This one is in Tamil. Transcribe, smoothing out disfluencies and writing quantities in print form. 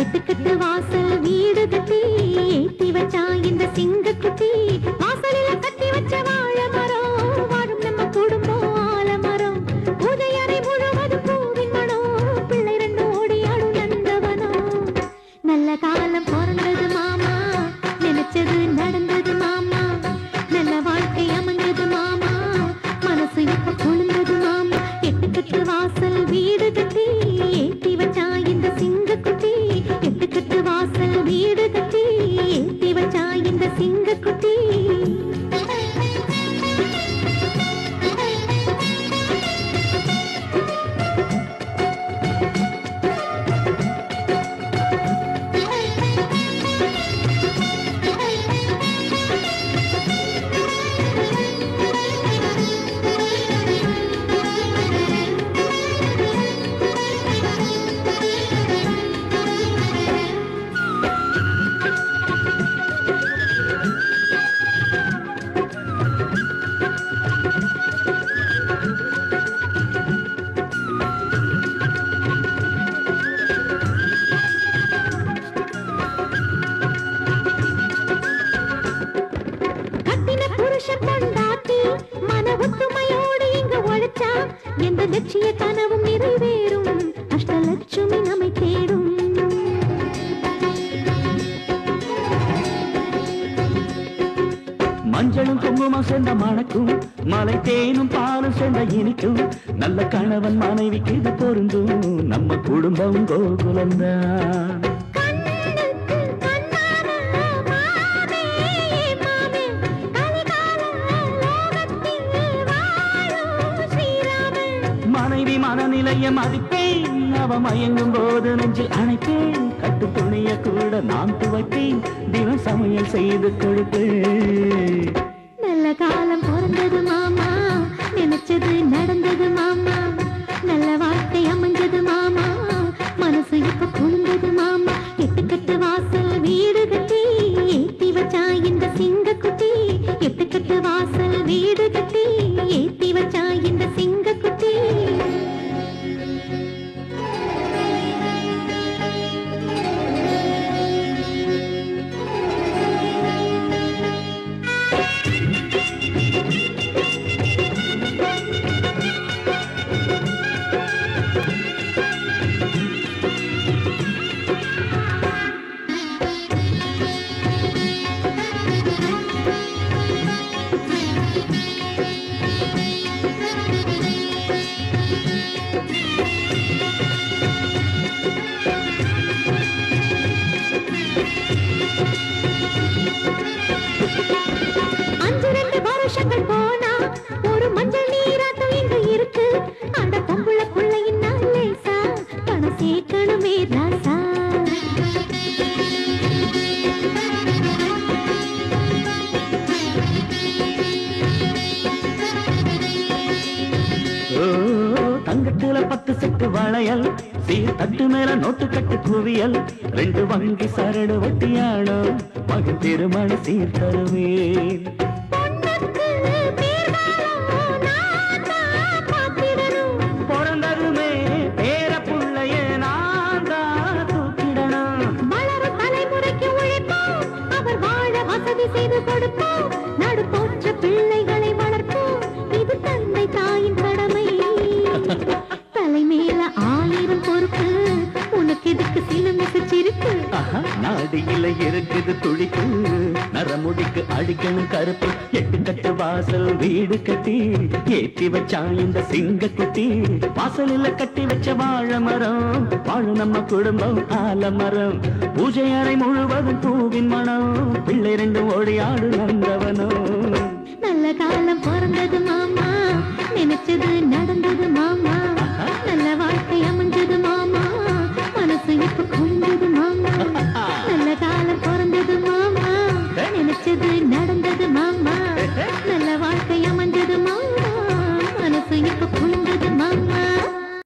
எட்டுக்கட்டு வாசல் வீடு கட்டி ஏத்தி வச்சா இந்த சிங்க குட்டி வாசலில கட்டி வச்ச வாழை மரம் வாழும் நம்ம குடும்பம் ஆலமரம் பூஜை அறை முழுவதும் பூவின் மனம் பிள்ளை ரெண்டு ஓடியாடும் நந்தவனம் நல்ல காலம் பிறந்தது மாமா நினைச்சது நடந்தது மாமா நல்ல வாழ்க்கை அமைஞ்சது மாமா மனசு இப்ப குளிர்ந்தது மாமா எட்டுக்கட்டு வாசல் வீடு கட்டி ஏத்தி வச்சா இந்த சிங்க குட்டி எட்டுக்கட்டு வாசல் வீடு கட்டி ஏத்தி வச்சா இந்த சிங்க குட்டி எந்த லட்சிய கனவும் நிறைவேறும் அஷ்டலட்சுமி நம்மை தேடும் மஞ்சளும் குங்குமம் சேர்ந்த மணக்கும் மலை தேனும் பாலும் சேர்ந்த இனிக்கும் நல்ல கணவன் மனைவிக்கு இது பொருந்தும் நம்ம குடும்பம் கோகுலந்தான் மனைவி மனநிலைய மதிப்பேன் அவ மயங்கும் போது நெஞ்சில் அணைப்பேன் கட்டு துணிய கூட நான் துவைப்பேன் தினம் சமையல் செய்து கொடுப்பேன் நல்ல காலம் பிறந்தது மாமா நினைச்சது நடந்தது மாமா நல்ல வாழ்க்கை அமைஞ்சது மாமா மனசு இப்ப குளிர்ந்தது மாமா எட்டுக்கட்டு வாசல் வீடு கட்டி ஏத்தி வச்சா இந்த சிங்க குட்டி எட்டுக்கட்டு வாசல் வீடு கட்டி ஏத்தி வச்சா இந்த சிங்க குட்டி போனா ஒரு மஞ்சள் நீராட்டம் இங்க இருக்கு அந்த பொம்புள்ள புள்ளையின் லேசா பணம் சேர்க்கணுமே ராசா தங்கத்துல 10 செட்டு வளையல் சீர் தட்டு மேல நோட்டு கட்டு குவியல் 2 வங்கி சரடு வட்டியானோ மகன் திருமண சீர் தருவேன் பிறந்ததுமே பேர புள்ளைய நான் தான் தூக்கிடணும் வளரும் தலைமுறைக்கு உழைப்போம் அவர் வாழ வசதி செய்து கொடுப்போம் நடு போற்ற பிள்ளைகளை வளர்ப்போம் இது தந்தை தாயின் கடமை தலைமையில 1000 பொறுப்பு உனக்கு எதுக்கு சிலுமிச்சிருக்கு நாடியில இருக்குது துடிப்பு நரமுடிக்கு அடிக்கணும் கருப்பு எட்டுக்கட்டு வாசல் வீடு கட்டி ஏத்தி வச்சா இந்த சிங்க குட்டி வாசலில் கட்டி வச்ச வாழை மரம் வாழ நம்ம குடும்பம் ஆலமரம் பூஜை அறை முழுவதும் பூவின் மனம் பிள்ளை ரெண்டும் ஓடியாடு நந்தவனோ நல்ல காலம் பிறந்தது மாமா நினைச்சது நடந்தது மாமா நல்ல வாழ்க்கை அமைஞ்ச